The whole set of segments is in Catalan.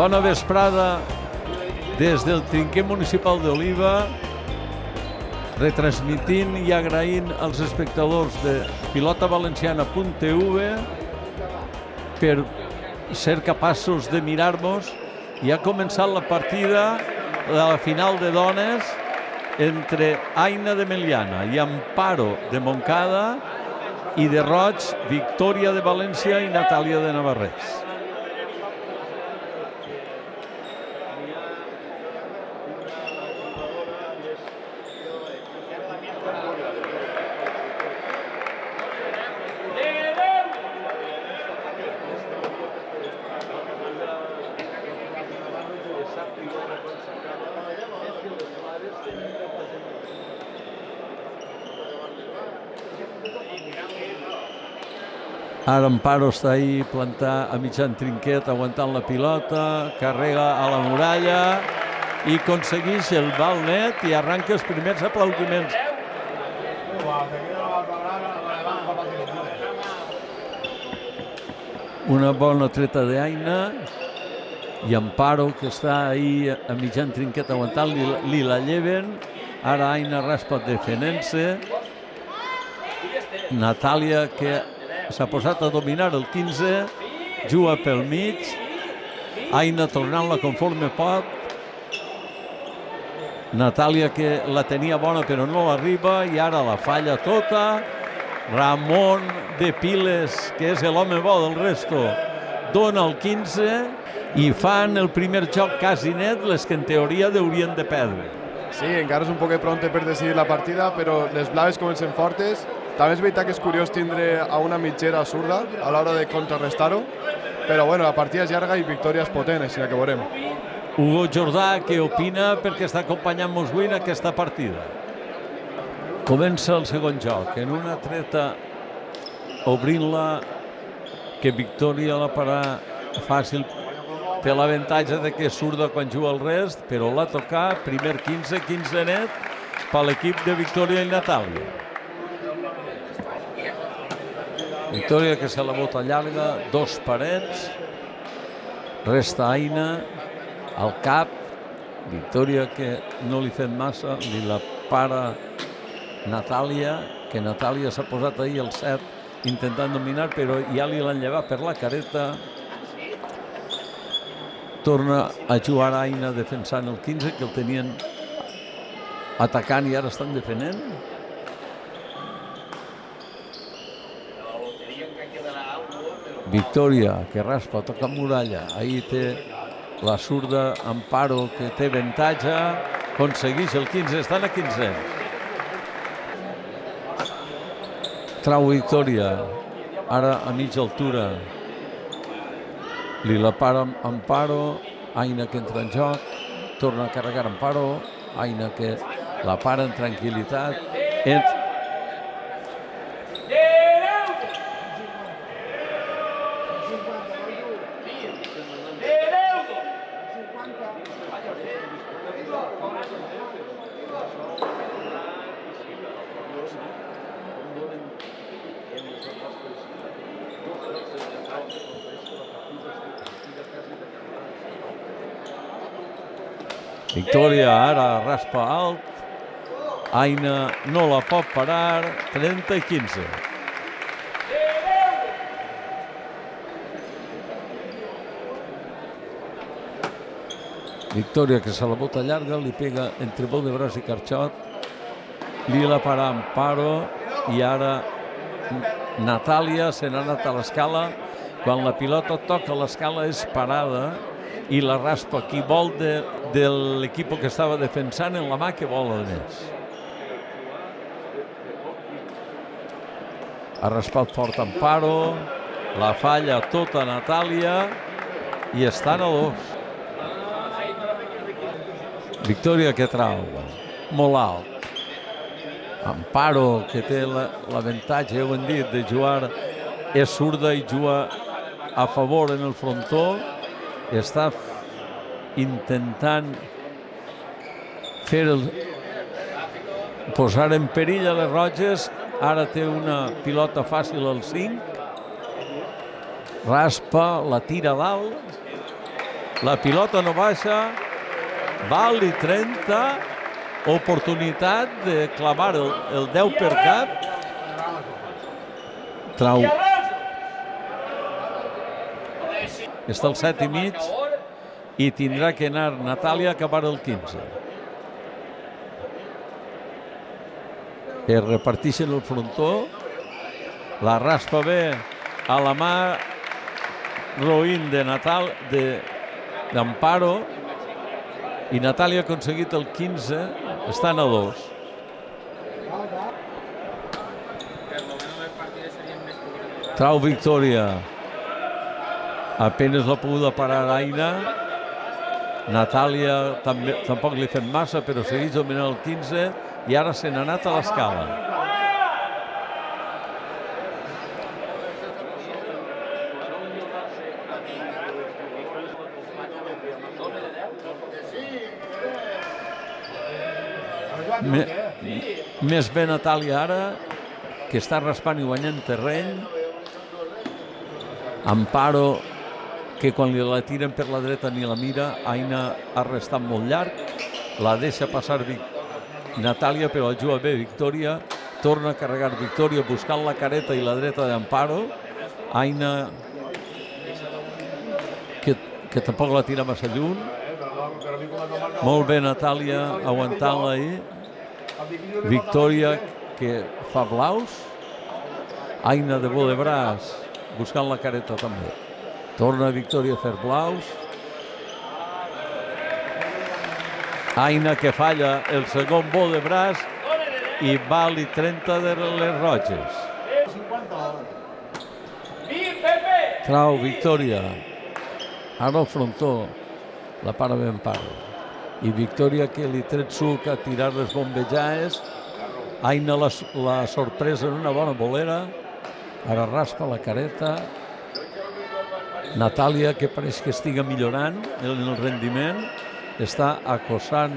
Bona vesprada des del Trinquer Municipal d'Oliva, retransmitint i agraint als espectadors de pilotavalenciana.tv per ser capaços de mirar-nos. I ha començat la partida de la final de dones entre Aina de Meliana i Amparo de Montcada i de Roig, Victòria de València i Natàlia de Navarrés. Ara Amparo està ahí plantat a mitjan trinquet, aguantant la pilota, carrega a la muralla i aconsegueix el bal net i arranca els primers aplaudiments. Una bona treta d'Aina i Amparo, que està ahí a mitjan trinquet aguantant, li la lleven. Ara Aina raspa defenent-se. Natàlia, que s'ha posat a dominar el 15, juga pel mig. Aina tornant-la conforme pot. Natàlia, que la tenia bona però no arriba, i ara la falla tota. Ramon de Piles, que és l'home bo del resto, dona el 15 i fan el primer joc quasi net, les que en teoria haurien de perdre. Sí, encara és un poc pronte per decidir la partida, però les blaves comencen fortes. També és veritat que és curiós tindre a una mitgera zurda a l'hora de contrarrestar-ho, però bueno, la partida és llarga i victòria és potent, així que veurem. Hugo Jordà, què opina perquè està acompanyant-nos avui en aquesta partida? Comença el segon joc, en una treta obrint-la, que Victòria la farà fàcil. Té l'avantatge de que és zurda quan juga el rest, però l'ha tocat, primer 15 net per l'equip de Victòria i Natàlia. Victòria, que se la bota llarga, dos parets, resta Aina al cap. Victòria, que no li fet massa, li la para Natàlia, que Natàlia s'ha posat ahir el 7 intentant dominar, però ja li l'han llevat per la careta. Torna a jugar Aina defensant el 15, que el tenien atacant i ara estan defendent. Victòria, que raspa, toca muralla. Ahir té la zurda Amparo, que té avantatge, aconsegueix el 15, estan a 15. Trau Victòria, ara a mitja altura. Li la para Amparo, Aina, que entra en joc, torna a carregar Amparo, Aina, que la para en tranquil·litat. Victòria ara raspa alt. Aina no la pot parar. 30 i 15. Victòria, que se la bota llarga, li pega entre bol de braç i carxot. Li la para Amparo i ara Natàlia se n'ha anat a l'escala. Quan la pilota toca l'escala és parada i la raspa qui vol de l'equip que estava defensant en la mà, que vol a més. Ha raspat fort Amparo, la falla tota Natàlia i estan a 2. Victòria, que trau molt alt. Amparo, que té l'avantatge, ja ho hem dit, de jugar, és zurda i juga a favor en el frontó. Està intentant posar en perill a les Roges. Ara té una pilota fàcil al 5. Raspa, la tira dalt. La pilota no baixa, val i 30, oportunitat de clavar el 10 per cap. Trau. Està al 7 i mig i tindrà que anar Natàlia a acabar el 15. Es reparteixen el frontó, la raspa bé a la mà roïn d'Amparo i Natàlia ha aconseguit el 15, estan a 2. Trau Victòria, apenas l'ha pogut parar Aina. Natàlia tampoc li ha fet massa, però segueix dominant el 15 i ara se n'ha anat a l'escala. Més bé Natàlia ara, que està raspant i guanyant terreny. Amparo, que quan la tiren per la dreta ni la mira. Aina ha restat molt llarg, la deixa passar Natàlia, però ajuda bé Victòria. Torna a carregar Victòria buscant la careta i la dreta d'Amparo. Aina, que tampoc la tira massa lluny. Molt bé Natàlia aguantant-la ahí. Victòria, que fa blaus. Aina de bo de braç buscant la careta també. Torna Victòria a fer blaus. Aina, que falla el segon bo de braç i val i 30 de les roges. Trau Victòria. Ara el frontó la para ben Amparo. I Victòria, que li tret suc a tirar les bombejades. Aina la sorpresa en una bona bolera. Ara raspa la careta. Natàlia, que pareix que estiga millorant en el rendiment, està acossant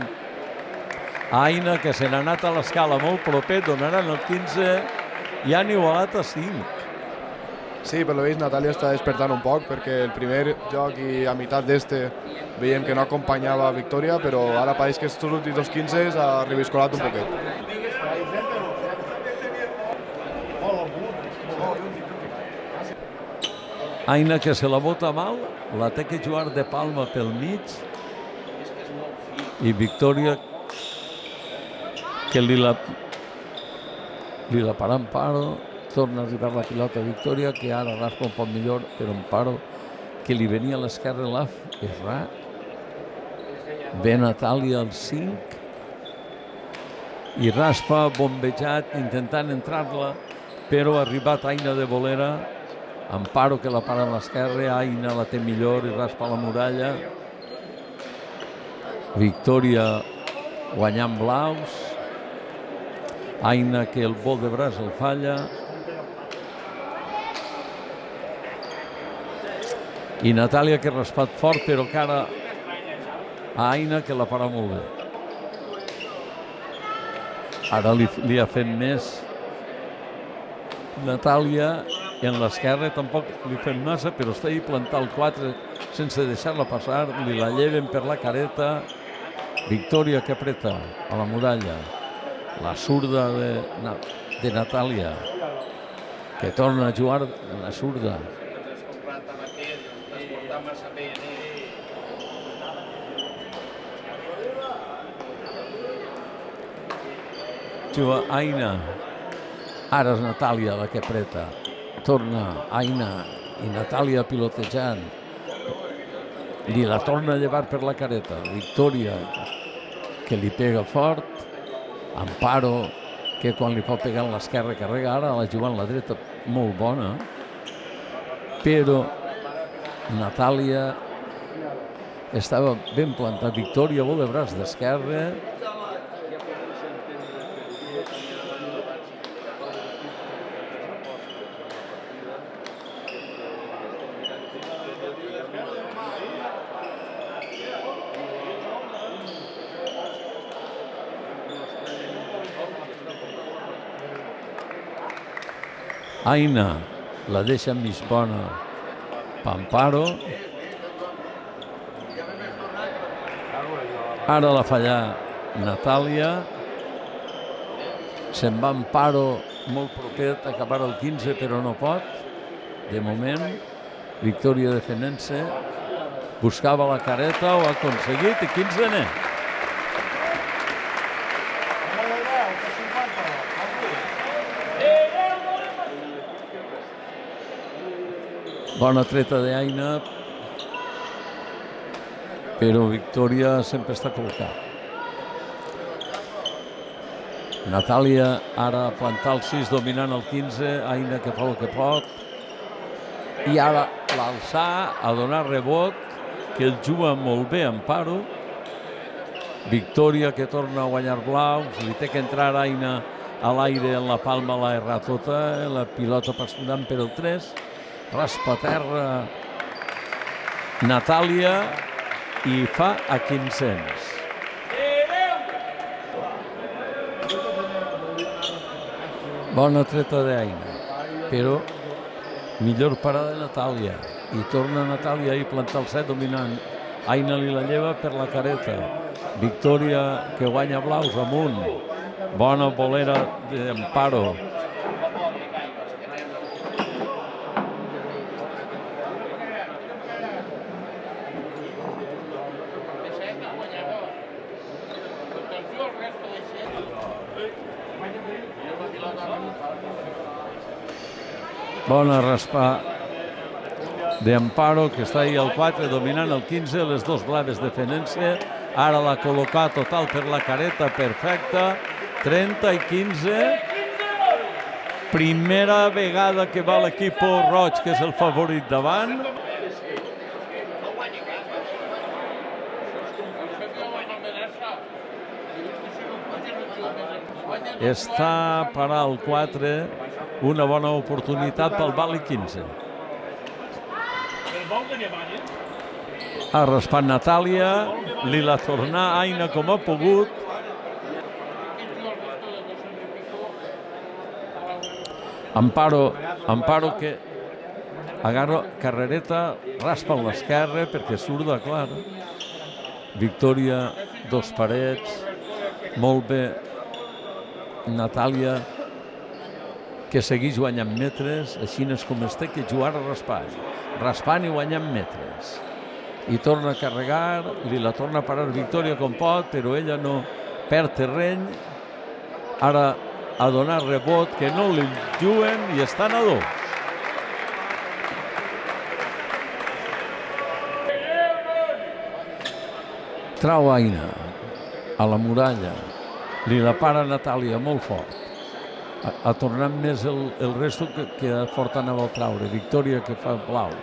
Aina, que se n'ha anat a l'escala molt proper, donaran el 15 i han igualat a 5. Sí, per lo vist Natàlia està despertant un poc, perquè el primer joc i a meitat d'este veiem que no acompanyava Victòria, però ara pareix que estos últims dos 15 ha reviscolat un poquet. Aina, que se la bota mal, la té que jugar de palma pel mig, i Victòria, que li la para Amparo. Torna a arribar la pilota a Victòria, que ara raspa un poc millor, però Amparo, que li venia a l'esquerra, l'ha errat. Ve Natàlia al 5 i raspa bombejat, intentant entrar-la, però ha arribat Aina de bolera. Amparo, que la para a l'esquerra, Aina la té millor i raspa la muralla. Victòria guanyant blaus. Aina, que el vol de braç el falla. I Natàlia, que ha raspat fort, però cara a Aina, que la para molt bé. Ara li ha fet més Natàlia. En l'esquerra tampoc li fem massa, però està ahí plantar el 4 sense deixar-la passar. Li la lleven per la careta. Victòria, que apreta a la muralla. La zurda de Natàlia, que torna a jugar la zurda. Juga Aina. Ara és Natàlia la que apreta. Torna Aina i Natàlia pilotejant. Li la torna a llevar per la careta. Victòria, que li pega fort. Amparo, que quan li pot pegar a l'esquerra carrega. Ara la juga en la dreta molt bona. Però Natàlia estava ben plantat. Victòria vol de braç d'esquerra. Aina la deixa mig bona Amparo. Ara la falla Natàlia. Se'n va Amparo molt proper d'acabar el 15, però no pot. De moment, Victòria defendent-se. Buscava la careta, ho ha aconseguit i 15 net. Bona treta d'Aina, però Victòria sempre està col·locat. Natàlia ara a plantar el 6 dominant el 15, Aina que fa el que pot. I ara l'alçar a donar rebot, que el juga molt bé Amparo. Victòria que torna a guanyar blaus, li té que entrar Aina a l'aire en la palma, l'ha errat tota, la pilota passant per el 3, raspa a terra Natàlia i fa a 1500. Bona treta d'Aina, però millor parada de Natàlia. I torna Natàlia i planta el 7 dominant. Aina li la lleva per la careta. Victòria que guanya blaus amunt. Bona bolera d'Amparo. Bona raspa d'Amparo, que està ahí al 4, dominant el 15, les dos blaves defendent-se. Ara l'ha col·locat total per la careta, perfecta. 30 i 15. Primera vegada que va l'equip roig, que és el favorit davant. Està per al 4, una bona oportunitat pel Vali 15. Ha raspat Natàlia, li la torna Aina com ha pogut. Amparo que agarra carrereta, raspa amb l'esquerra perquè surt de clara. Victòria, dos parets, molt bé. Natàlia que segueix guanyant metres, així és com es té que jugar raspant i guanyant metres. I torna a carregar, li la torna a parar Victòria com pot, però ella no perd terreny. Ara a donar rebot, que no li juguen i estan a 2. Trau Aina a la muralla, li la para Natàlia molt fort. Ha tornat més el resto que fort anava a traure. Victòria que fa blaus.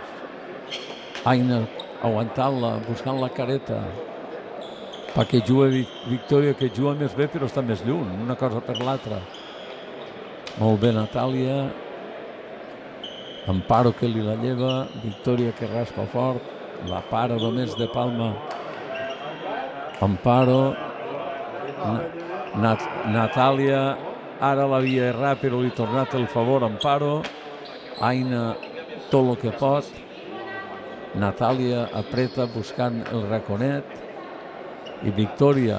Aina aguantant-la, buscant la careta, perquè juga Victòria, que juga més bé però està més lluny, una cosa per l'altra. Molt bé Natàlia. Amparo que li la lleva, Victòria que raspa fort, la para només de palma. Amparo, Natàlia, ara l'havia errat però li ha tornat el favor Amparo. Aina tot el que pot. Natàlia apreta buscant el raconet. I Victòria,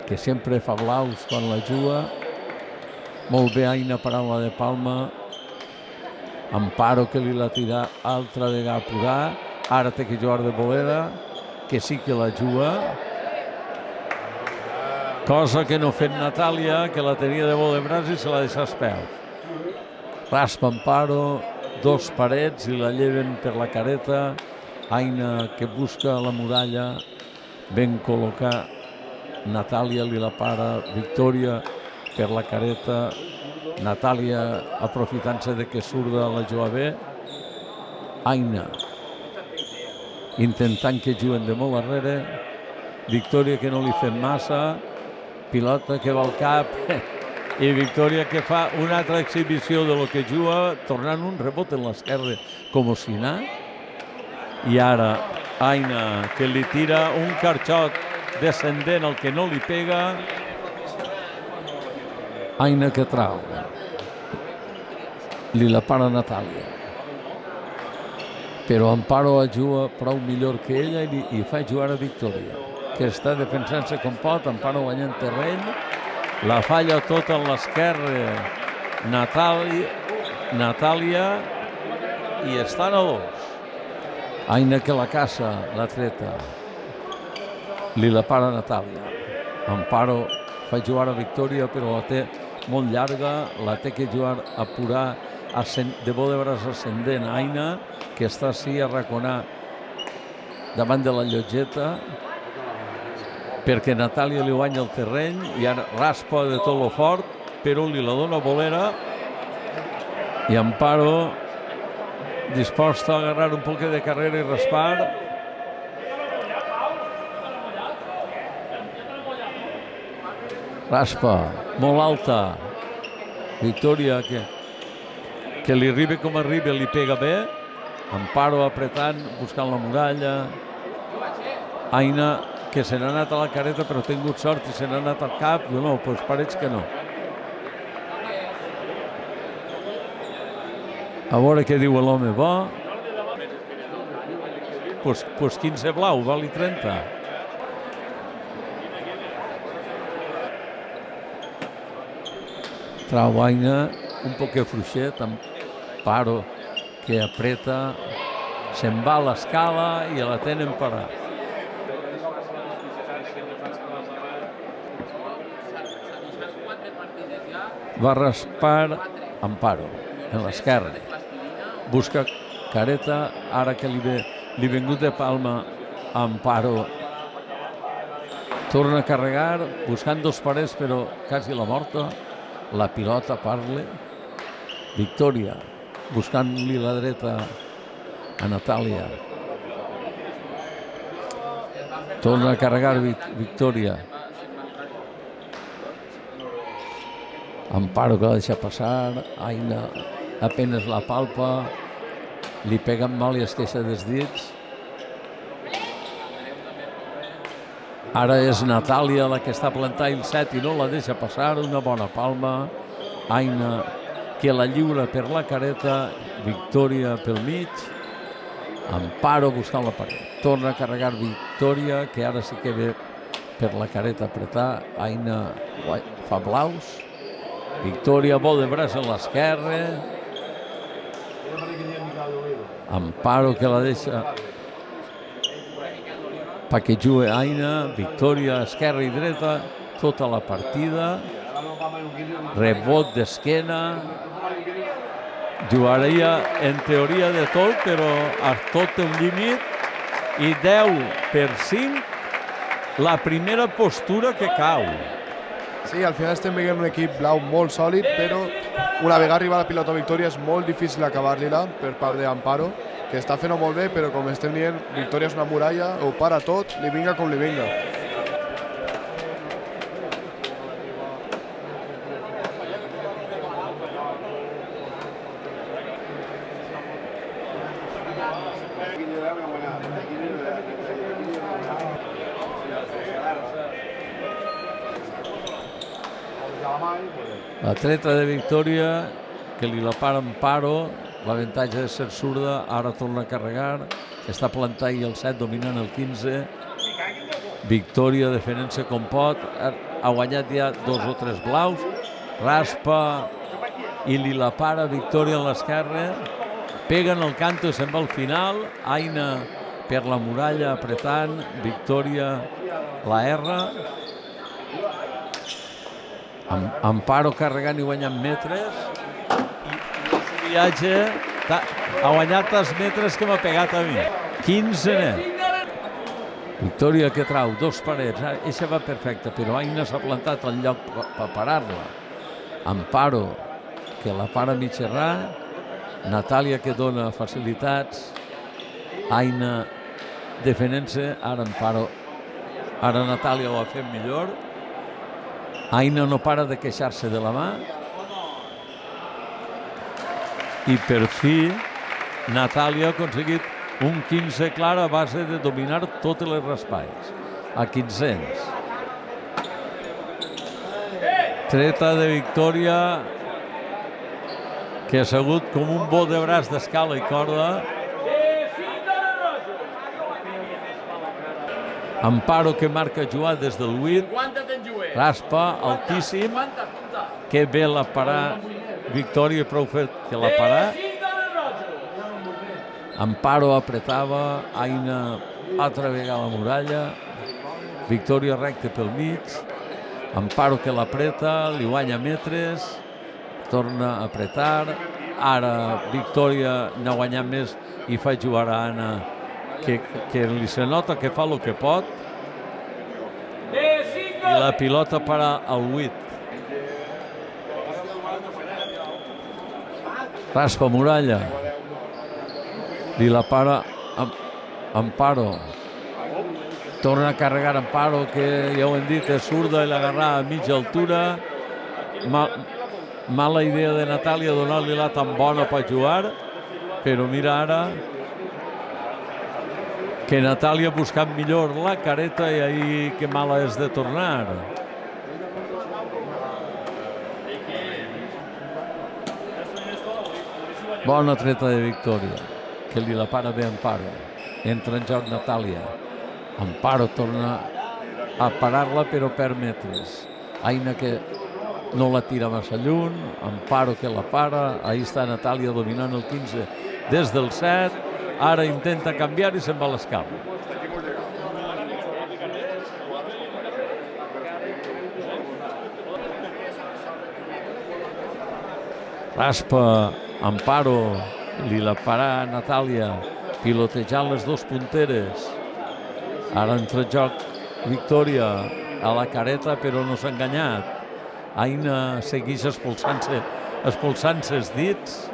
que sempre fa blaus quan la juga. Molt bé Aina parant-la de palma. Amparo que li la tira altra vegada a apurar. Ara té que jugar de bolera, que sí que la juga. Cosa que no ha fet Natàlia, que la tenia de bo de braç i se la deixa als peus. Raspa Amparo, dos parets i la lleven per la careta. Aina que busca la muralla, ben col·locar. Natàlia li la para, Victòria per la careta. Natàlia aprofitant-se de que surda la juga bé. Aina intentant que juguen de molt darrere. Victòria que no li fem massa. Pilota que va al cap. I Victòria que fa una altra exhibició de lo que juga, tornant un rebot en l'esquerra com si anà. I ara Aina que li tira un carxot descendent al que no li pega. Aina que trau. Li la para Natàlia. però Amparo juga prou millor que ella i fa jugar a Victòria, que està defensant-se com pot. Amparo guanyant terreny, la falla tota en l'esquerra Natàlia i estan a 2. Aina que la caça, la treta, li la para Natàlia. Amparo fa jugar a Victòria, però la té molt llarga, la té que jugar a apurar de bo de braç ascendent. Aina, que està així arraconat davant de la llotgeta, perquè Natàlia li guanya el terreny i ara raspa de tot lo fort, però li la dona bolera i Amparo disposta a agarrar un poc de carrera i raspar. Raspa, molt alta. Victòria que li arriba com arriba, li pega bé. Amparo apretant, buscant la muralla. Aina, que se n'ha anat a la careta però ha tingut sort i se n'ha anat al cap. No, doncs pareix que no. A veure què diu l'home bo. Doncs 15 blau, val 30. Trau Aina, un poc fluixet, Amparo que apreta, se'n va a l'escala i la tenen parat. Va raspar Amparo en l'esquerra. Busca careta, ara que li ha vingut de palma a Amparo. Torna a carregar, buscant dos parets, però quasi la morta. La pilota parla. Victòria, buscant-li la dreta a Natàlia. Torna a carregar Victòria. Amparo que la deixa passar. Aina apenas la palpa. Li peguen mal i es queixa dels dits. Ara és Natàlia la que està plantant el set i no la deixa passar. Una bona palma. Aina que la lliura per la careta. Victòria pel mig. Amparo buscant la paret. Torna a carregar Victòria, que ara sí que ve per la careta apretar. Aina fa blaus. Victòria vol de braç a l'esquerra. Amparo que la deixa perquè jugui Aina. Victòria esquerra i dreta tota la partida. Rebot d'esquena. Jugaria en teoria de tot, però a tot té un límit. I 10-5 la primera postura que cau. Sí, al final estem veient un equip blau molt sòlid, però una vegada arriba la pilota Victòria és molt difícil acabar-li-la per part d'Amparo, que està fent-ho molt bé, però com estem dient, Victòria és una muralla, ho para tot, li vinga com li vinga. La treta de Victòria, que li la para Amparo, l'avantatge de ser zurda, ara torna a carregar, està plantant i el 7 dominant el 15. Victòria defenent-se com pot, ha guanyat ja 2 o 3 blaus, raspa i li la para Victòria en l'esquerra, pega en el canto i se'n va al final. Aina per la muralla apretant, Victòria la erra. Amparo carregant i guanyant metres i el viatge ha guanyat els metres que m'ha pegat a mi. 15 net. Victòria que trau 2 parets, eixa va perfecta, però Aina s'ha plantat al lloc per parar-la. Amparo que la para mig errar. Natàlia que dona facilitats. Aina defenent-se, ara Amparo, ara Natàlia ho ha fet millor. Aina no para de queixar-se de la mà. I per fi Natàlia ha aconseguit un 15 clar a base de dominar totes les raspalles. A 1500. Treta de Victòria, que ha segut com un bo de braç d'escala i corda. Amparo que marca jugar des del 8. Raspa, altíssim. Que bé la parà. Victòria prou fet que la parà. Amparo apretava. Aina altra vegada la muralla. Victòria recte pel mig. Amparo que l'apreta, li guanya metres. Torna a apretar. Ara Victòria n'ha guanyat més i fa jugar a Anna que li se nota que fa el que pot. I la pilota para al 8. Raspa muralla. Li la para Amparo. Torna a carregar Amparo, que ja ho hem dit, és zurda i l'agarrà a mitja altura. Mala idea de Natàlia donar-li la tan bona per jugar, però mira ara que Natàlia ha buscat millor la careta i ahir que mala és de tornar. Bona treta de Victòria, que li la para bé Amparo. Entra en joc Natàlia. Amparo torna a parar-la però perd metres. Aina que no la tira massa lluny. Amparo que la para. Ahí està Natàlia dominant el 15 des del 7. Ara intenta canviar i se'n va a l'escala. Raspa Amparo, li la para Natàlia, pilotejant les dos punteres. Ara entra en joc Victòria a la careta, però no s'ha enganyat. Aina segueix expulsant-se els dits.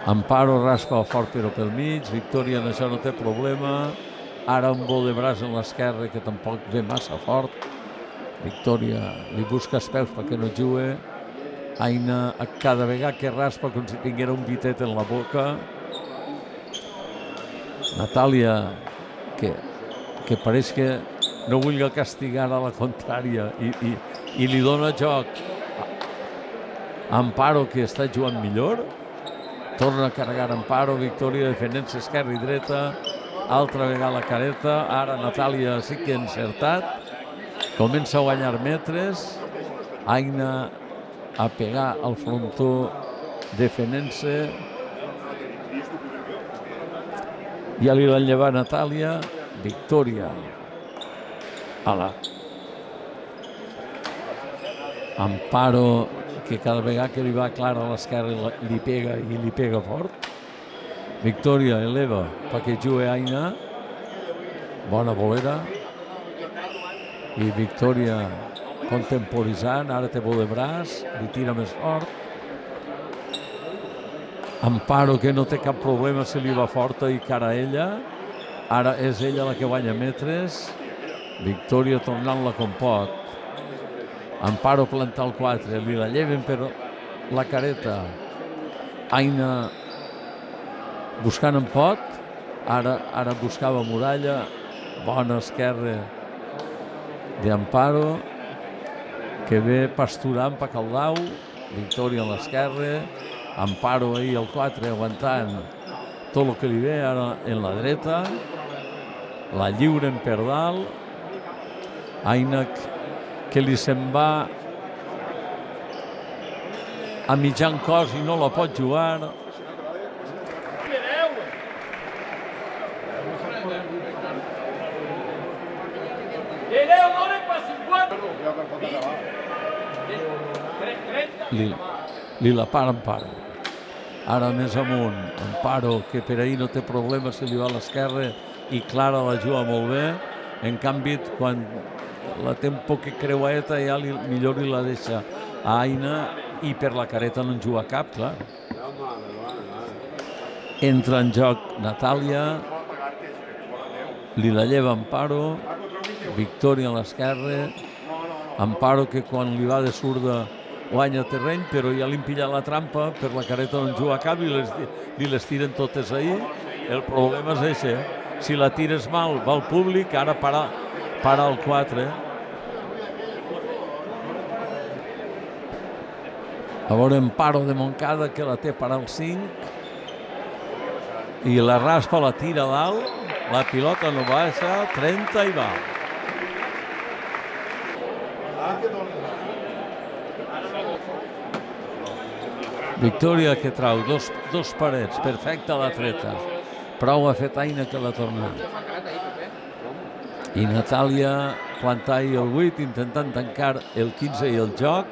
Amparo raspa fort però pel mig. Victòria en això no té problema. Ara un vol de braç en l'esquerra que tampoc ve massa fort. Victòria li busca els peus perquè no jugui. Aina cada vegada que raspa com si tinguera un bitet en la boca. Natàlia que pareix que no vulgui castigar a la contrària i li dona joc a Amparo, que està jugant millor. Torna a carregar Amparo. Victòria defendent-se esquerra i dreta. Altra vegada la careta. Ara Natàlia sí que ha encertat. Comença a guanyar metres. Aina a pegar al frontó defendent-se. Ja li l'han llevat Natàlia. Victòria. Amparo, que cada vegada que li va clara a l'esquerra li pega i li pega fort. Victòria eleva perquè jugui Aina. Bona bolera. I Victòria contemporitzant. Ara té vol de braç. Li tira més fort. Amparo, que no té cap problema si li va forta i cara a ella. Ara és ella la que guanya metres. Victòria tornant-la com pot. Amparo planta el 4. Li la lleven però la careta. Aina buscant en pot. Ara buscava muralla. Bona esquerra d'Amparo, que ve pasturant per Caldau. Victòria a l'esquerra. Amparo ahir al 4 aguantant tot el que li ve. Ara en la dreta la lliuren per dalt. Aina que li se'n va a mitjan cos i no la pot jugar. Li la para Amparo. Ara més amunt. Amparo, que per ahir no té problema si li va a l'esquerra i Clara la juga molt bé. En canvi, quan la té un poc creueta, ja millor li la deixa a Aina i per la careta no en juga cap, clar. Entra en joc Natàlia. Li la lleva Amparo. Victòria a l'esquerra. Amparo, que quan li va de zurda guanya terreny, però ja li han pillat la trampa, per la careta no en juga cap i li les tiren totes ahir. El problema és això. Si la tires mal, va al públic. Ara para el 4. A veure, Amparo de Montcada, que la té parar el 5. I la raspa, la tira a dalt. la pilota no baixa, 30 i va. Victòria que trau dos parets, perfecta la treta. Prou ha fet Aina que l'ha tornat. I Natàlia planta el 8 intentant tancar el 15 i el joc.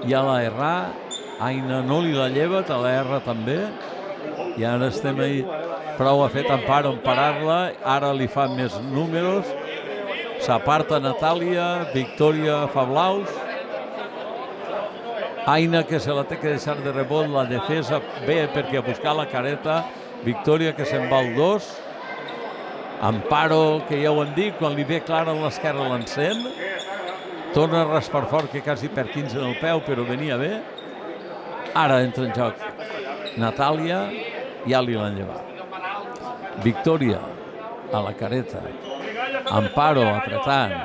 Ja l'ha errat. Aina no li la lleva, te la erra també. I ara estem ahí. Prou ha fet Amparo en parar-la. Ara li fa més números. S'aparta Natàlia. Victòria fa blaus. Aina que se la té que deixar de rebot. La defesa ve perquè a buscar la careta. Victòria que se'n va al 2. Amparo, que ja ho hem dit, quan li ve clara a l'esquerra l'encén. Torna a raspar fort, que quasi per 15 en el peu, però venia bé. Ara entra en joc Natàlia, ja li l'han llevat. Victòria a la careta. Amparo apretant.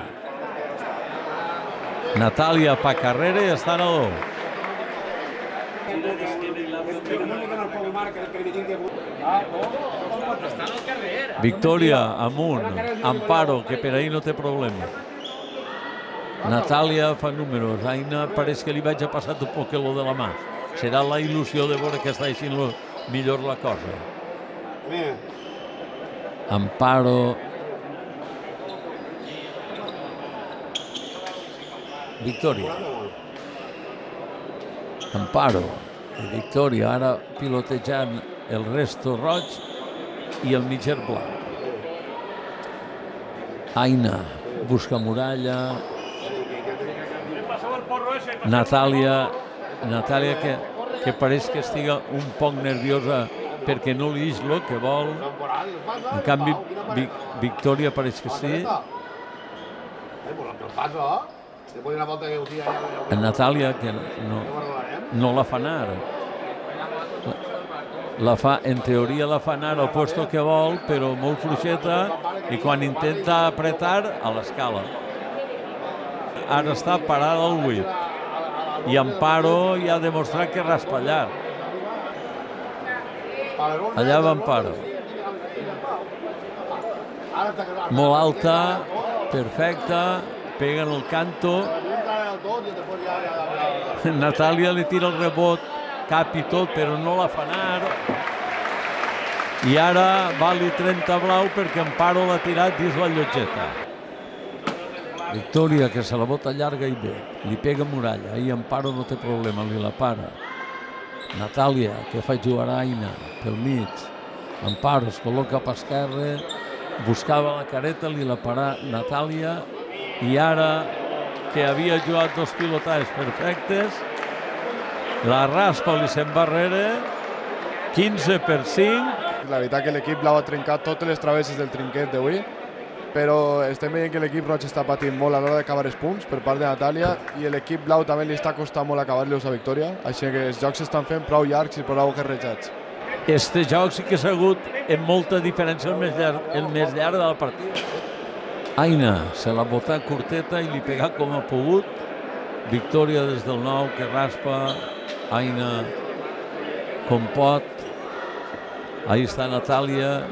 Natàlia pa carrera i estan a 2. Victòria amunt, Amparo, que per ahí no té problema. Natàlia fa números. Aina pareix que li vaig a passar un poc lo de la mà. Serà la il·lusió de veure que està així millor la cosa. Amparo. Victòria. Amparo. I Victòria ara pilotejant el resto roig i el mitger blanc. Aina busca muralla. Natàlia que pareix que estiga un poc nerviosa perquè no li és el que vol. En canvi, Victòria pareix que sí. Natàlia que no la fa anar. En teoria la fa anar al puesto que vol, però molt fluixeta, i quan intenta apretar, a l'escala. Ara està parada al 8. I Amparo ja ha demostrat que raspa allà. Allà va Amparo. Molt alta, perfecta, pega en el canto. Natàlia li tira el rebot, cap i tot, però no la fa anar. I ara vali 30 blau perquè Amparo l'ha tirat dins la llotgeta. Victòria que se la bota llarga i bé, li pega muralla, i Amparo no té problema, li la para. Natàlia que fa jugar a Aina pel mig. Amparo es col·loca cap esquerra, buscava la careta, li la para Natàlia, i ara que havia jugat dos pilotades perfectes, la raspa li se'n va darrere, 15-5. La veritat que l'equip blau ha trencat totes les travesses del trinquet d'avui, però estem veient que l'equip roig està patint molt a l'hora d'acabar els punts per part de Natàlia, i l'equip blau també li està costant molt acabar-los a Victòria, així que els jocs s'estan fent prou llargs i prou guerrejats. Este joc sí que s'ha hagut amb molta diferència el més llarg de la partida. Aina se l'ha botat curteta i li pega com ha pogut. Victòria des del 9 que raspa. Aina com pot. Ahí està Natàlia,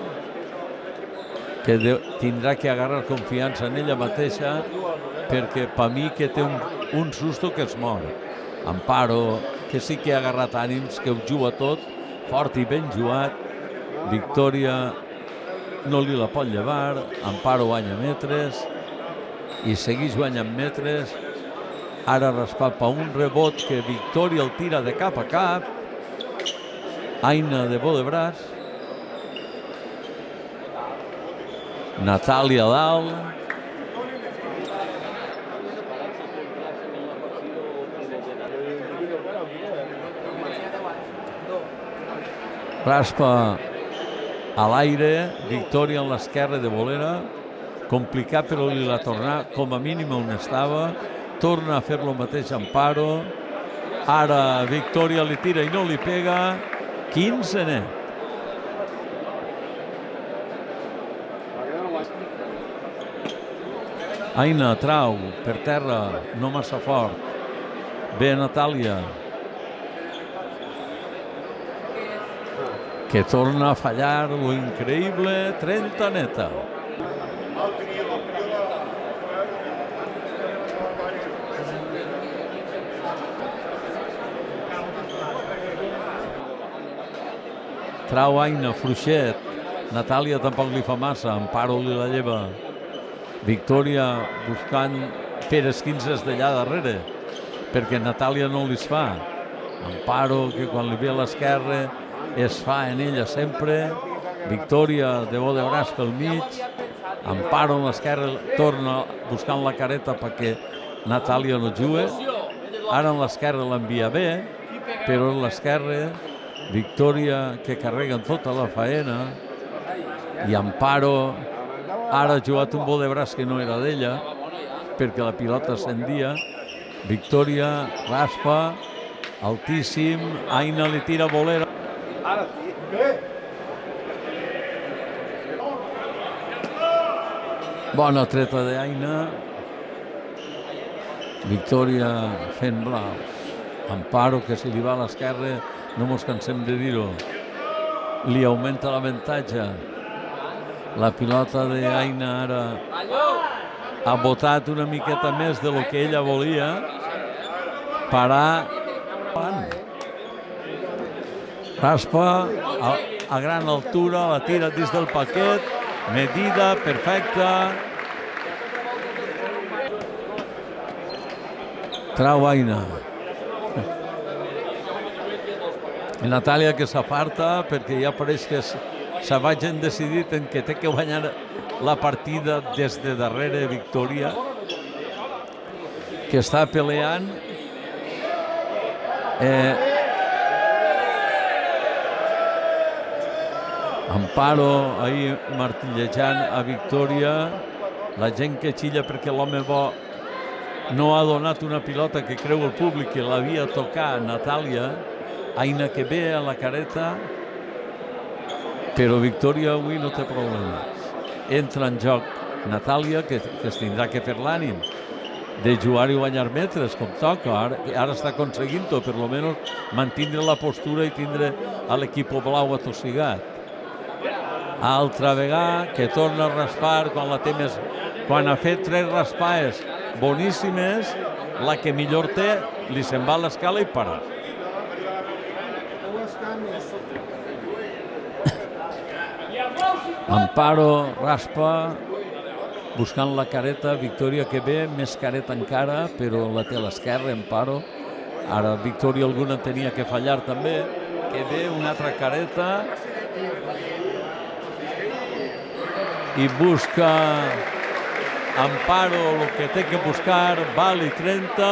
que tindrà que agarrar confiança en ella mateixa, perquè per mi que té un susto que es mor. Amparo, que sí que ha agarrat ànims, que ho juga tot, fort i ben jugat. Victòria no li la pot llevar. Amparo guanya metres i segueix guanyant metres. Ara raspat per un rebot que Victòria el tira de cap a cap. Aina de bo de braç. Natàlia dalt. Raspa a l'aire, Victòria en l'esquerra de bolera, complicat però li la tornar com a mínim on estava, torna a fer lo mateix Amparo, ara Victòria li tira i no li pega, 15 net. Aina trau per terra, no massa fort, ve Natàlia, que torna a fallar lo increïble, 30 neta. Trau Aina, fluixet. Natàlia tampoc li fa massa, Amparo li la lleva. Victòria buscant fer esquinces d'allà darrere, perquè Natàlia no li es fa. Amparo, que quan li ve a l'esquerra es fa en ella sempre. Victòria de bo de braç pel mig. Amparo en l'esquerra torna buscant la careta perquè Natàlia no juga. Ara en l'esquerra l'envia bé, però en l'esquerra Victòria, que carrega tota la faena, i Amparo ara ha jugat un bo de braç que no era d'ella perquè la pilota ascendia. Victòria raspa altíssim, Aina li tira bolera. Bona treta d'Aina. Victòria fent blaus. Amparo, que si li va a l'esquerra, no mos cansem de dir-ho, li augmenta l'avantatge. La pilota d'Aina ara ha botat una miqueta més de lo que ella volia. Parar. Raspa a gran altura, la tira dins del paquet, medida, perfecta. Trau Aina. I Natàlia, que s'aparta perquè ja pareix que se vagin decidit en que té que guanyar la partida des de darrere. Victòria, que està peleant. Amparo ahir martillejant a Victòria. La gent que xilla perquè l'home bo no ha donat una pilota que creu el públic que l'havia tocat Natàlia. Aina, que ve a la careta, però Victòria avui no té problemes. Entra en joc Natàlia, que es tindrà que fer l'ànim de jugar i guanyar metres, com toca. Ara està aconseguint-ho, per almenys mantindre la postura i tindre a l'equip blau atossigat. Altra vegada, que torna a raspar quan la té més... Quan ha fet 3 raspades boníssimes, la que millor té, li se'n va a l'escala i para. Amparo raspa, buscant la careta. Victòria, que ve, més careta encara, però la té a l'esquerra, Amparo. Ara Victòria alguna tenia que fallar també, que ve una altra careta. I busca Amparo el que té que buscar, vale 30.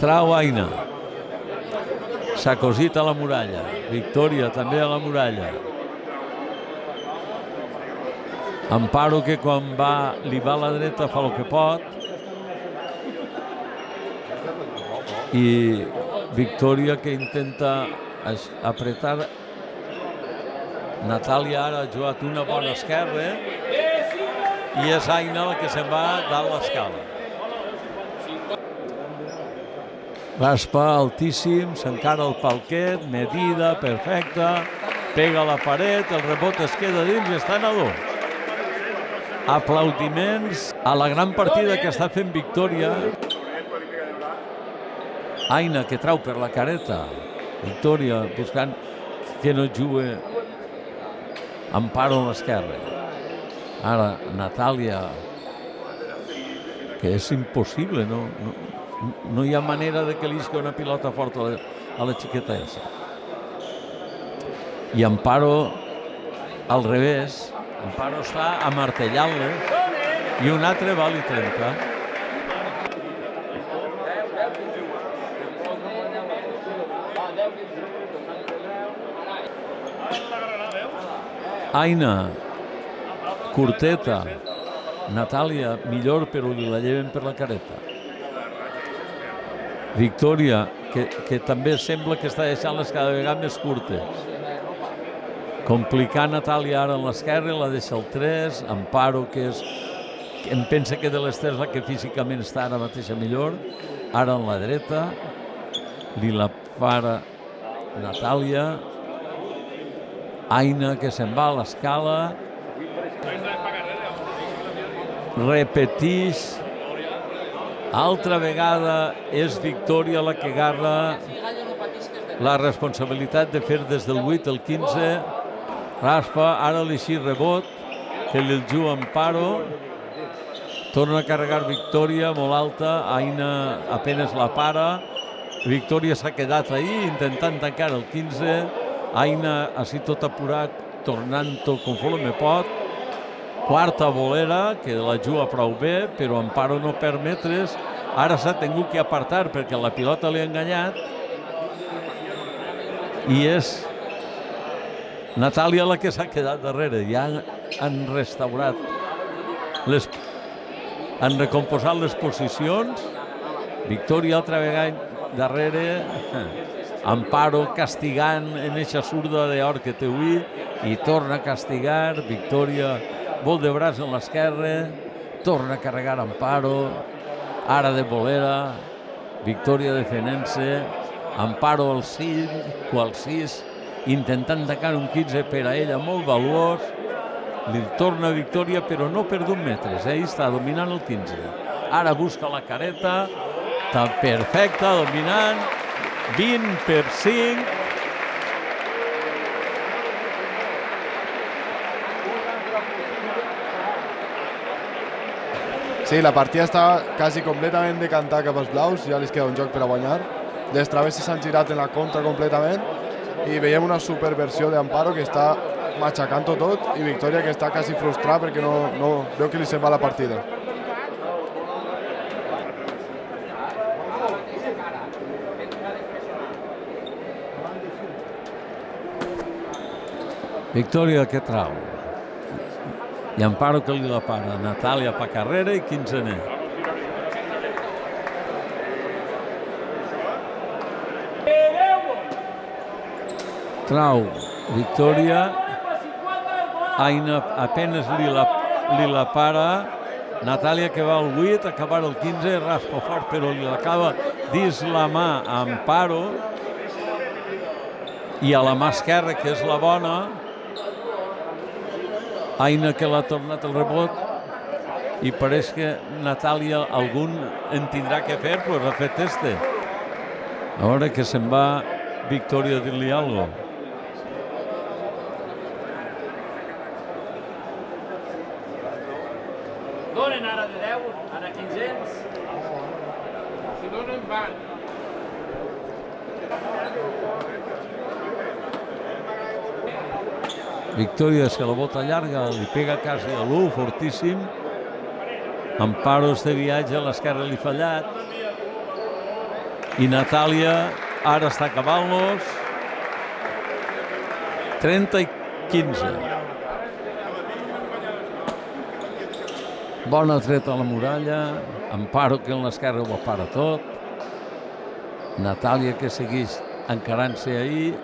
Trau Aina. S'ha cosit a la muralla. Victòria també a la muralla. Amparo, que quan li va a la dreta fa el que pot. I Victòria, que intenta apretar. Natàlia ara ha jugat una bona esquerra i és Aina la que se'n va dalt l'escala. Raspa altíssim, s'encara el palquet, medida, perfecta, pega a la paret, el rebot es queda dins i estan a 2. Aplaudiments a la gran partida que està fent Victòria. Aina, que trau per la careta. Victòria buscant que no jugui. Amparo a l'esquerra. Ara Natàlia, que és impossible, no hi ha manera de que li isca una pilota forta a la xiqueta esa. I Amparo al revés. Amparo està amartellant-les i un altre vale 30. Aina, curteta. Natàlia, millor, però li la lleven per la careta. Victòria, que també sembla que està deixant-les cada vegada més curtes. Complicar Natàlia ara en l'esquerra, la deixa el 3. Amparo, que em pensa que de les 3 la que físicament està ara mateix millor. Ara en la dreta, li la para Natàlia. Aina que se'n va a l'escala. Repetix. Altra vegada és Victòria la que agarra la responsabilitat de fer des del 8 al 15. Raspa, ara l'eixir rebot, que li el juga Amparo. Torna a carregar Victòria, molt alta. Aina apenas la para. Victòria s'ha quedat ahí, intentant tancar el 15. Aina, així tot apurat, tornant-ho conforme pot. Quarta bolera, que la juga prou bé, però Amparo no perd metres. Ara s'ha tingut que apartar perquè la pilota li ha enganyat. I és Natàlia la que s'ha quedat darrere. Ja han restaurat, han recomposat les posicions. Victòria altra vegada darrere. Amparo castigant en eixa zurda d'or que té avui i torna a castigar. Victòria vol de braç en l'esquerra, torna a carregar Amparo. Ara de bolera, Victòria defenent-se. Amparo al 5 o al 6, intentant tancar un 15 per a ella molt valuós. Li torna Victòria, però no per d'un metres. Ell està dominant el 15. Ara busca la careta, està perfecta, dominant. 20 per 5. Sí, la partida està quasi completament decantada cap als blaus, ja els queda un joc per a guanyar. Les travesses s'han girat en la contra completament i veiem una superversió d'Amparo que està matxacant-ho tot i Victòria que està quasi frustrada perquè no veu que li se'n va la partida. Victòria que trau. I Amparo que li la para. Natàlia pa carrera i 15è. Trau Victòria. Aina apenas li la para. Natàlia que va al 8, acabar el 15, raspa fort, però li l'acaba dins la mà a Amparo. I a la mà esquerra, que és la bona, Aina que l'ha tornat el rebot i pareix que Natàlia algun en tindrà que fer, però ha fet este. A veure que se'n va Victòria a dir-li alguna cosa. Donen ara de 10, ara 15. Si donen van. Victòria se la bota llarga, li pega quasi a l'1, fortíssim. Amparo de viatge, a l'esquerra li fallat. I Natàlia ara està acabant-los. 30 i 15. Bona treta a la muralla. Amparo que en l'esquerra ho para tot. Natàlia que segueix encarant-se ahir.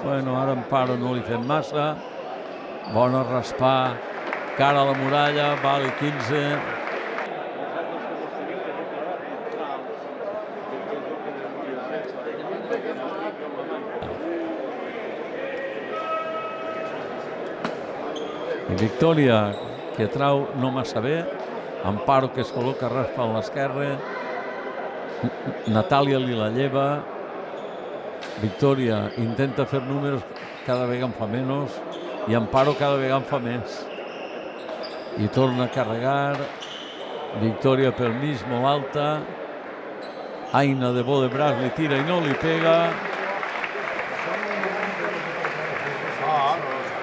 Bueno, ara Amparo no li fem massa. Bona raspar, cara a la muralla, vale 15. I Victòria que trau no massa bé. Amparo que es col·loca raspa a l'esquerra. Natàlia li la lleva. Victòria intenta fer números, cada vegada en fa menys. I Amparo cada vegada en fa més. I torna a carregar. Victòria pel mig, molt alta. Aina de bo de braç li tira i no li pega.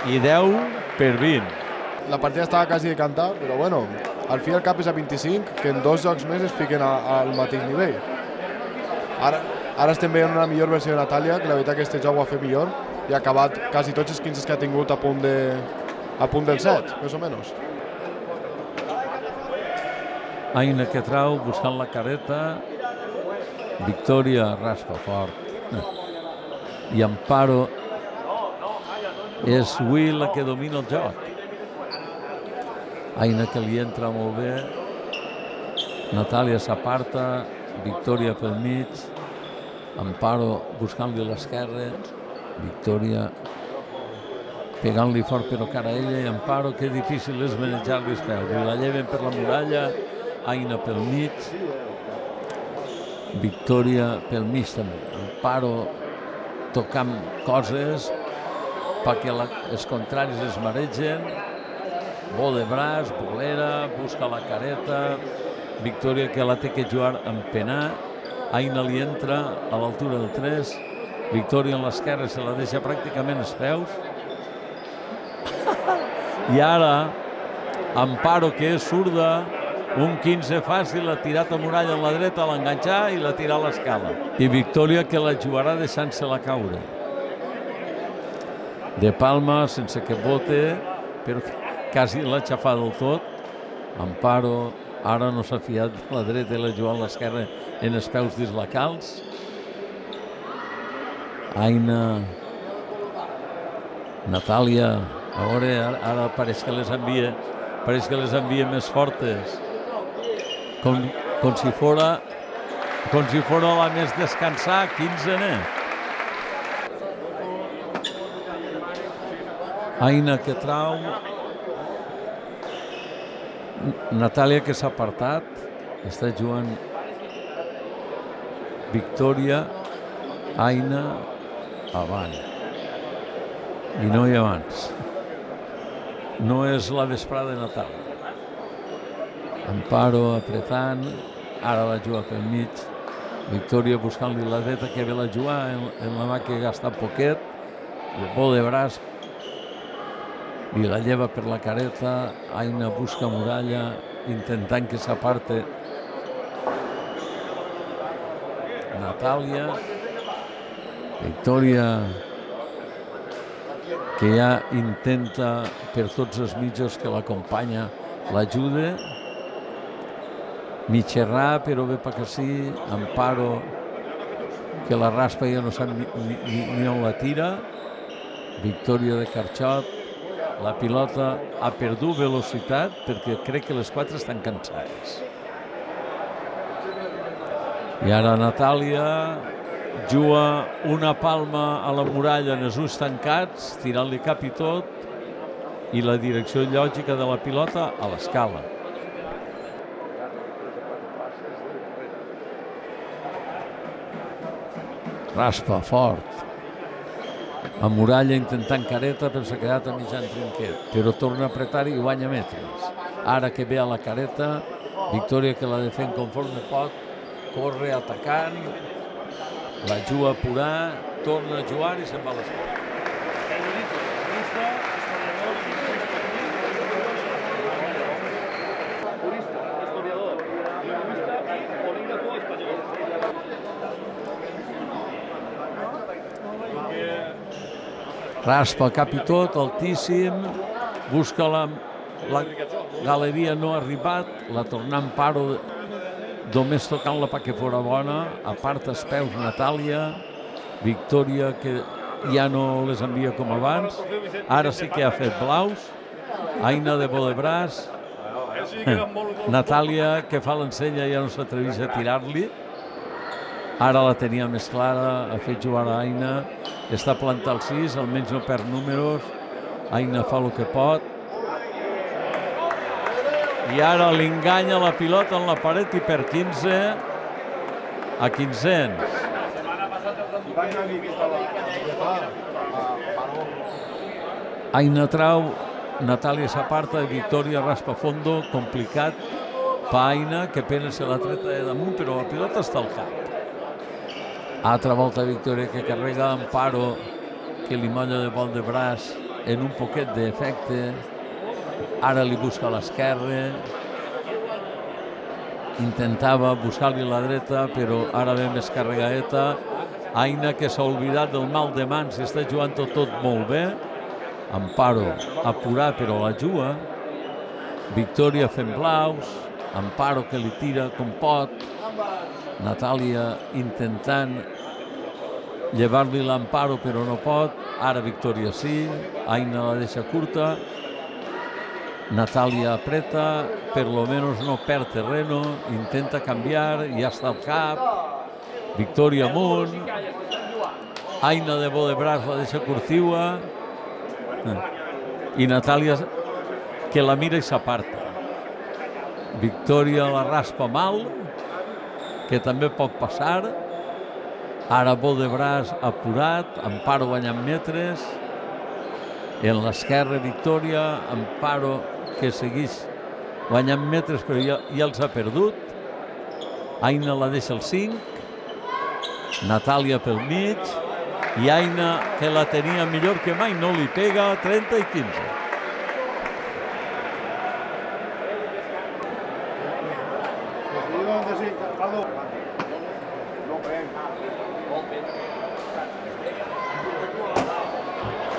I 10 per 20. La partida estava quasi decantada, però bueno, al fi i al cap és a 25, que en 2 jocs més es fiquen al mateix nivell. Ara estem veient una millor versió de Natàlia, que la veritat que este joc ho ha fet millor, i ha acabat quasi tots els 15 que ha tingut a punt del 7, més o menys. Aina que trau, buscant la careta. Victòria raspa fort. I Amparo és avui la que domina el joc. Aina que li entra molt bé. Natàlia s'aparta. Victòria pel mig, Amparo buscant-li l'esquerra, Victòria pegant-li fort però cara a ella, i Amparo, que difícil és manejar-li els peus, i la lleven per la muralla, Aina pel mig, Victòria pel mig també, Amparo tocant coses perquè els contraris es maregen, bo de braç, bolera, busca la careta, Victòria que la té que jugar amb penar, Aina li entra a l'altura del 3, Victòria en l'esquerra se la deixa pràcticament els peus, i ara Amparo, que és zurda, un 15 fàcil, l'ha tirat a muralla en la dreta, l'ha enganxat i l'ha tirat a l'escala. I Victòria que la jugarà deixant-se-la caure. De palma, sense que bote, però quasi l'ha xafat del tot. Amparo ara no s'ha fiat de la dreta i l'ha jugat a l'esquerra en els peus dins la calç. Aina, Natàlia, a veure, ara pareix que les envia més fortes, com si fora la més descansar, 15, Aina que trau, Natàlia que s'ha apartat, està jugant Victòria, Aina, avant, i no hi ha abans. No és la vesprada de Natàlia. Amparo apretant, ara la juga pel mig, Victòria buscant-li la dreta, que ve la jugar en la mà que gasta poquet, el bo de braç, i la lleva per la careta, Aina busca muralla, intentant que s'aparte Natàlia, Victòria que ja intenta per tots els mitjos que l'acompanya l'ajuda, mig errar però bé perquè sí, Amparo que la raspa ja no sap ni on la tira, Victòria de Carxot, la pilota ha perdut velocitat perquè crec que les 4 estan cansades. I ara Natàlia juga una palma a la muralla en els ulls tancats, tirant-li cap i tot, i la direcció lògica de la pilota a l'escala. Raspa fort. A muralla intentant careta, però s'ha quedat a mitjan trinquet, però torna a apretar i guanya metres. Ara que ve a la careta, Victòria que la defèn conforme pot, corre atacant, la juga a apurar, torna a jugar i se'n va a l'esquerra. Raspa cap i tot, altíssim, busca la galeria, no ha arribat, la torna Amparo només tocant-la perquè fora bona, aparta els peus Natàlia, Victòria que ja no les envia com abans, ara sí que ha fet blaus, Aina de bo de braç, Natàlia que fa l'ensenya ja no s'atreveix a tirar-li, ara la tenia més clara, ha fet jugar a Aina, està plantant el 6, almenys no perd números, Aina fa el que pot, i ara li enganya la pilota en la paret i per 15 a 15. Aina trau, Natàlia s'aparta, Victòria raspa fondo, complicat per Aina, que apenas se la treta de damunt, però la pilota està al cap. Altra volta Victòria que carrega Amparo, que li molla de vol de braç en un poquet d'efecte. Ara li busca a l'esquerra, intentava buscar-li a la dreta, però ara ve més carregadeta. Aina que s'ha oblidat del mal de mans i està jugant tot molt bé. Amparo apurar però la juga. Victòria fent blaus, Amparo que li tira com pot, Natàlia intentant llevar-li l'Amparo però no pot, ara Victòria sí, Aina la deixa curta. Natàlia apreta, per lo menos no perd terreno, intenta canviar, ja està al cap. Victòria amunt. Aina de Bodebras la deixa cursiva. I Natàlia que la mira i s'aparta. Victòria la raspa mal, que també pot passar. Ara Bodebras apurat, Amparo guanyant metres. En l'esquerra Victòria, Amparo que segueix guanyant metres però ja els ha perdut. Aina la deixa el 5. Natàlia pel mig. I Aina, que la tenia millor que mai, no li pega, 30 i 15.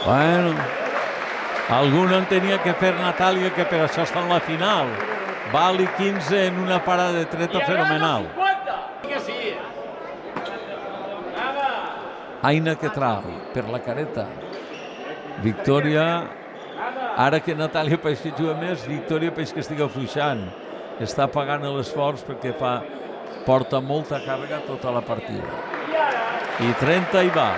Bueno, algun en tenia que fer Natàlia, que per això està en la final. Vali 15 en una parada de treta fenomenal. Aina que trau per la careta. Victòria, ara que Natàlia peix que juga més, Victòria peix que estigui afluixant. Està pagant l'esforç perquè porta molta càrrega tota la partida. I 30 i va.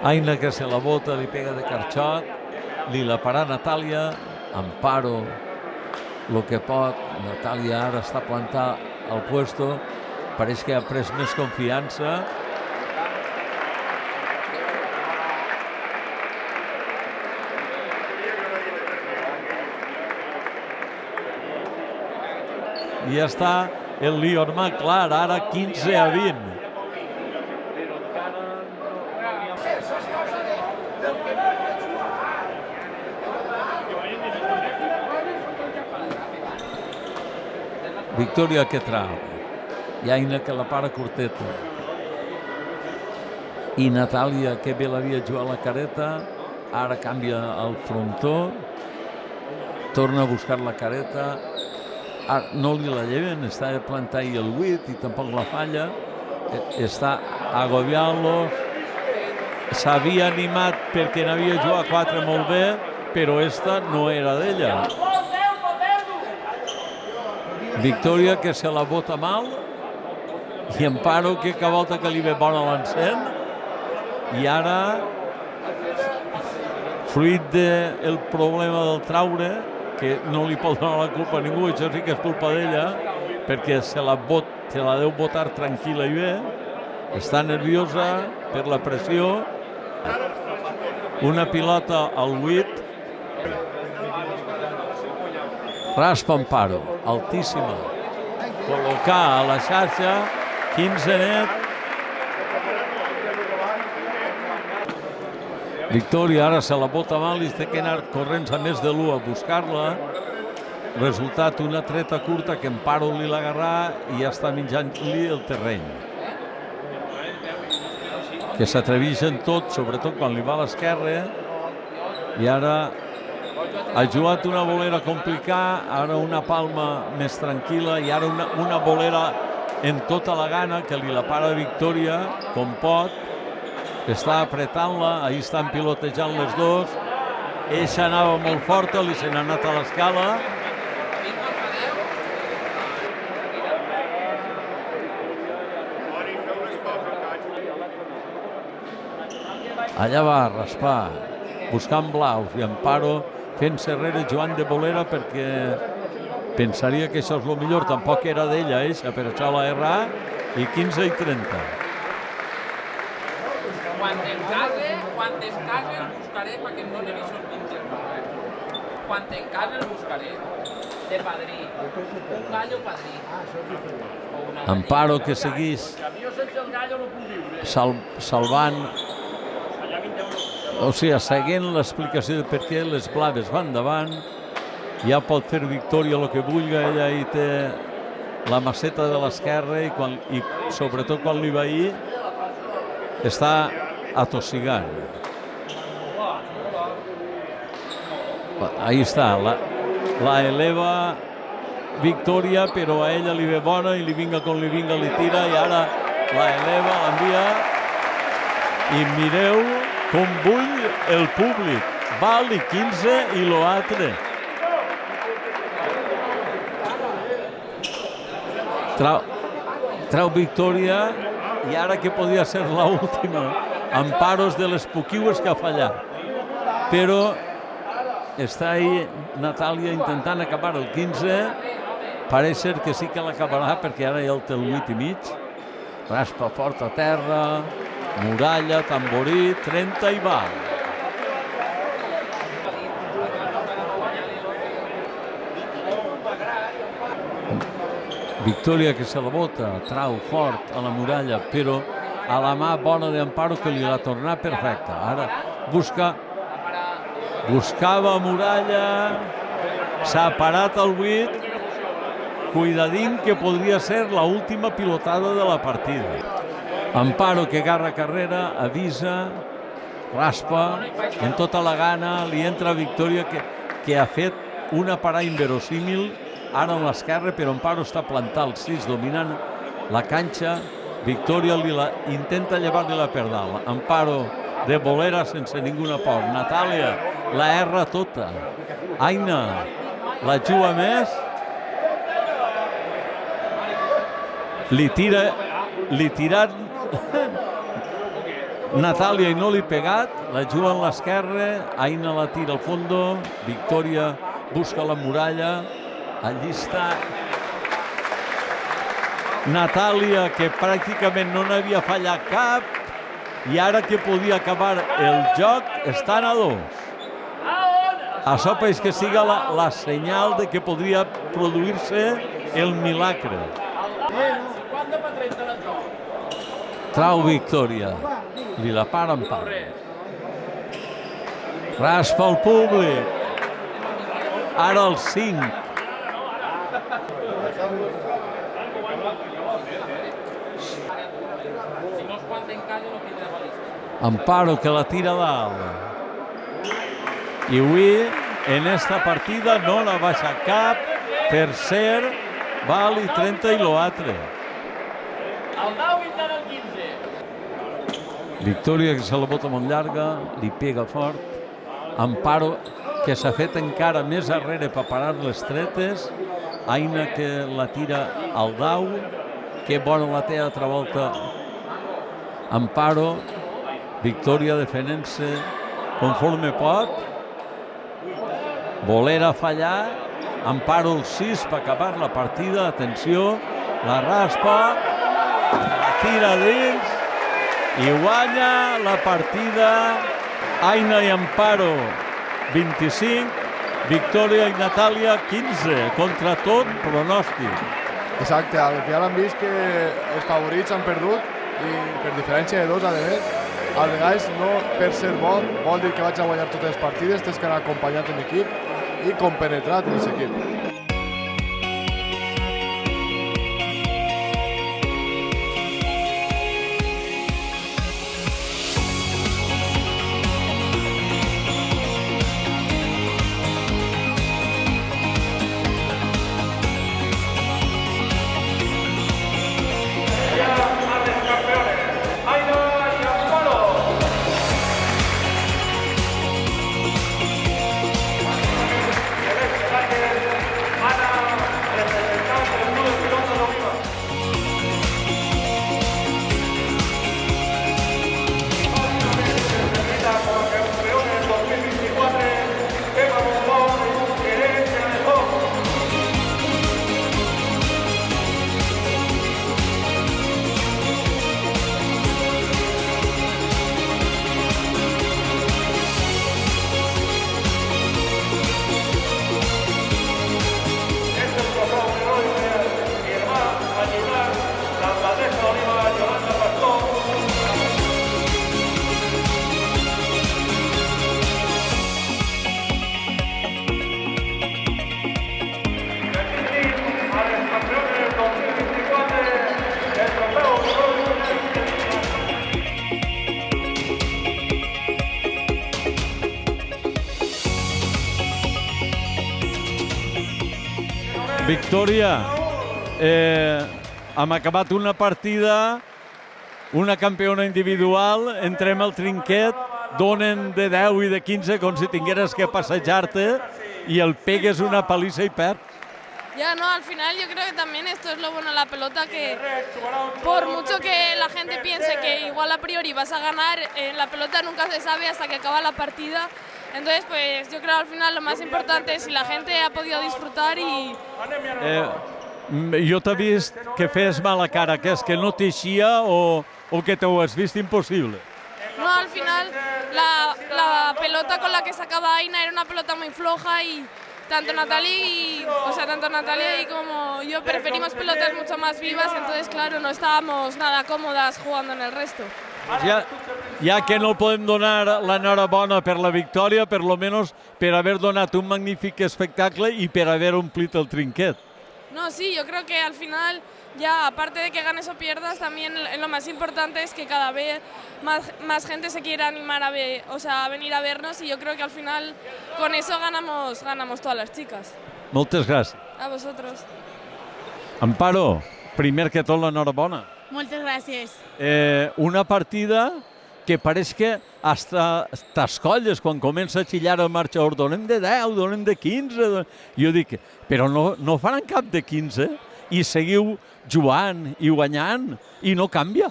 Aina que se la bota, li pega de carxot, li la para Natàlia, Amparo el que pot. Natàlia ara està plantada al puesto, pareix que ha pres més confiança. I ja està el Liorman clar, ara 15 a 20. Victòria que trau. I Aina que la para curteta. I Natàlia que bé l'havia jugat la careta, ara canvia el frontó, torna a buscar la careta, no li la lleven, està de plantar i el 8 i tampoc la falla, està agobiant-los, s'havia animat perquè n'havia jugat 4 molt bé, però esta no era d'ella. Victòria que se la bota mal i Amparo que cada volta que li ve bona l'encén. I ara, fruit del problema del traure, que no li pot donar la culpa a ningú, això sí que és culpa d'ella, perquè se la deu botar tranquil·la i bé, està nerviosa per la pressió. Una pilota al 8. Raspa Amparo, altíssima. Col·locar a la xarxa, 15 net. Victòria ara se la bota mal i té que anar corrents a més de l'1 a buscar-la. Resultat, una treta curta que Amparo li l'agarrà i ja està menjant-li el terreny. Que s'atreveix en tot, sobretot quan li va a l'esquerra. I ara ha jugat una bolera complicada, ara una palma més tranquil·la i ara una bolera en tota la gana que li la para Victòria com pot. Està apretant-la, ahir estan pilotejant les dos. Eixa anava molt forta, li se n'ha anat a l'escala. Allà va a raspar, buscant blaus i Amparo fent-se enrere jugant de bolera perquè pensaria que això és el millor, tampoc era d'ella, per això l'ha errat, i 15 i 30. Quan en casa el buscaré perquè no n'he vist els 15. Quan en casa el buscaré, de padrí, un gallo padrí. Amparo que seguís salvant, o sigui, seguint l'explicació de per què les blaves van davant. Ja pot fer Victòria el que vulgui, ella hi té la maceta de l'esquerra i sobretot quan li va ahir està atossigant. Ahí està, la eleva Victòria, però a ella li ve bona i li vinga com li vinga, li tira i ara la eleva, l'envia i mireu com vull el públic. Val i 15 i l'altre. Trau victòria i ara que podia ser l'última. Amparos de les poquiues que ha fallat. Però està ahí Natàlia intentant acabar el 15. Pareix ser que sí que l'acabarà perquè ara ja el té el 8 i mig. Raspa fort a terra, Muralla, tamborí, 30 i va. Victòria que se la bota, trau fort a la Muralla, però a la mà bona d'Amparo que li la torna perfecta. Ara buscava Muralla, s'ha parat al 8, cuidadín que podria ser l'última pilotada de la partida. Amparo que agarra carrera, avisa, raspa, en tota la gana, li entra Victòria que ha fet una parada inverosímil, ara amb l'esquerra, però Amparo està plantat al 6, dominant la canxa. Victòria intenta llevar-li la perdal. Amparo de bolera sense ninguna por. Natàlia la erra tota. Aina la juga més. Li tira Natàlia i no li pegat. La juga en l'esquerra. Aina la tira al fondo. Victòria busca la Muralla. Allí està Natàlia, que pràcticament no n'havia fallat cap, i ara que podia acabar el joc, estan a 2. Això és que siga la senyal de que podria produir-se el milagre. Trau Victòria, li la para Amparo. Raspa el públic. Ara el 5. Amparo que la tira dalt. I avui, en esta partida, no la baixa cap. Tercer, val i 30 i l'altre. Victòria que se la bota molt llarga, li pega fort. Amparo que s'ha fet encara més arrere per parar les tretes. Aina que la tira al dau. Que bona la té altra volta Amparo. Victòria defenent-se conforme pot. Bolera a fallar. Amparo el 6 per acabar la partida. Atenció, la raspa, la tira dins i guanya la partida. Aina i Amparo 25, Victòria i Natàlia 15, contra tot pronòstic. Exacte, al final han vist que els favorits han perdut i per diferència de 2, a més, a vegades no per ser bon vol dir que vaig a guanyar totes les partides, tens que anar acompanyat en equip i compenetrat en aquest equip. Victòria, hem acabat una partida, una campiona individual, entrem al trinquet, donen de 10 i de 15 com si tingueres que passejar-te i el pegues una palissa i perds. Ya, no, al final yo creo que también esto es lo bueno de la pelota, que por mucho que la gente piense que igual a priori vas a ganar, en la pelota nunca se sabe hasta que acaba la partida. Entonces, pues yo creo al final lo más importante es si la gente ha podido disfrutar y... Jo t'he vist que fes mala cara, que és que no t'eixia o que t'ho has vist impossible. No, al final la pelota con la que sacaba Aina era una pelota muy floja y tanto Natalia como yo preferimos pelotas mucho más vivas, entonces claro, no estábamos nada cómodas jugando en el resto. Ja que no podem donar l'enhorabona per la victòria, per lo menos per haver donat un magnífic espectacle i per haver omplit el trinquet. No, sí, yo creo que al final, ya aparte de que ganes o pierdas, también lo más importante es que cada vez más gente se quiera animar a venir a vernos, y yo creo que al final con eso ganamos todas las chicas. Moltes gràcies. A vosotros. Amparo, primer que tot l'enhorabona. Moltes gràcies. Una partida que pareix que hasta t'escolles quan comença a xillar el marxador, donem de 10, donem de 15, jo dic, però no faran cap de 15 i seguiu jugant i guanyant i no canvia.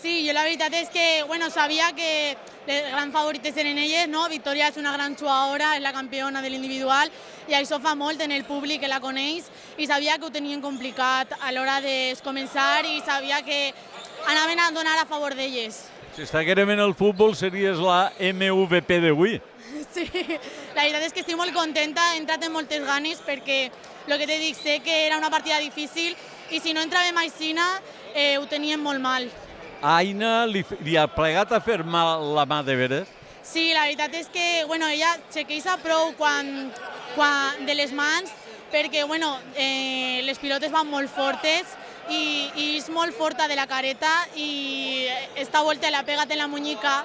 Sí, jo la veritat és que, bueno, sabia que les grans favorites eren elles, no? Victòria és una gran jugadora, és la campiona de l'individual, i això fa molt en el públic que la coneix, i sabia que ho tenien complicat a l'hora de començar i sabia que anaven a donar a favor d'elles. Si estiguérem en el futbol series la MVP d'avui. Sí, la veritat és que estic molt contenta, he entrat amb moltes ganes perquè, el que t'he dit, sé que era una partida difícil i si no entràvem així, ho teníem molt mal. A Aina li ha plegat a fer mal la mà de veres? Sí, la veritat és que ella se queixa prou de les mans perquè les pilotes van molt fortes i és molt forta de la careta i esta volta l'ha pegat en la muñeca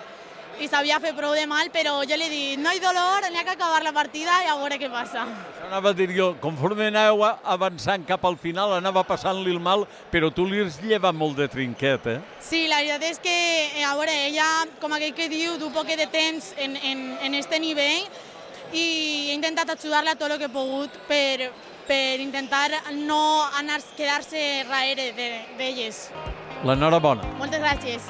i sabia fer prou de mal, però jo li he dit, no hi dolor, n'hi ha que acabar la partida i a veure què passa. Això anava a dir jo, conforme anàveu avançant cap al final, anava passant-li el mal, però tu li has llevat molt de trinquet, eh? Sí, la veritat és que, a veure, ella, com aquell que diu, du poc de temps en este nivell i he intentat ajudar-la tot el que he pogut per intentar no quedar-se darrere d'elles. L'enhorabona. Moltes gràcies.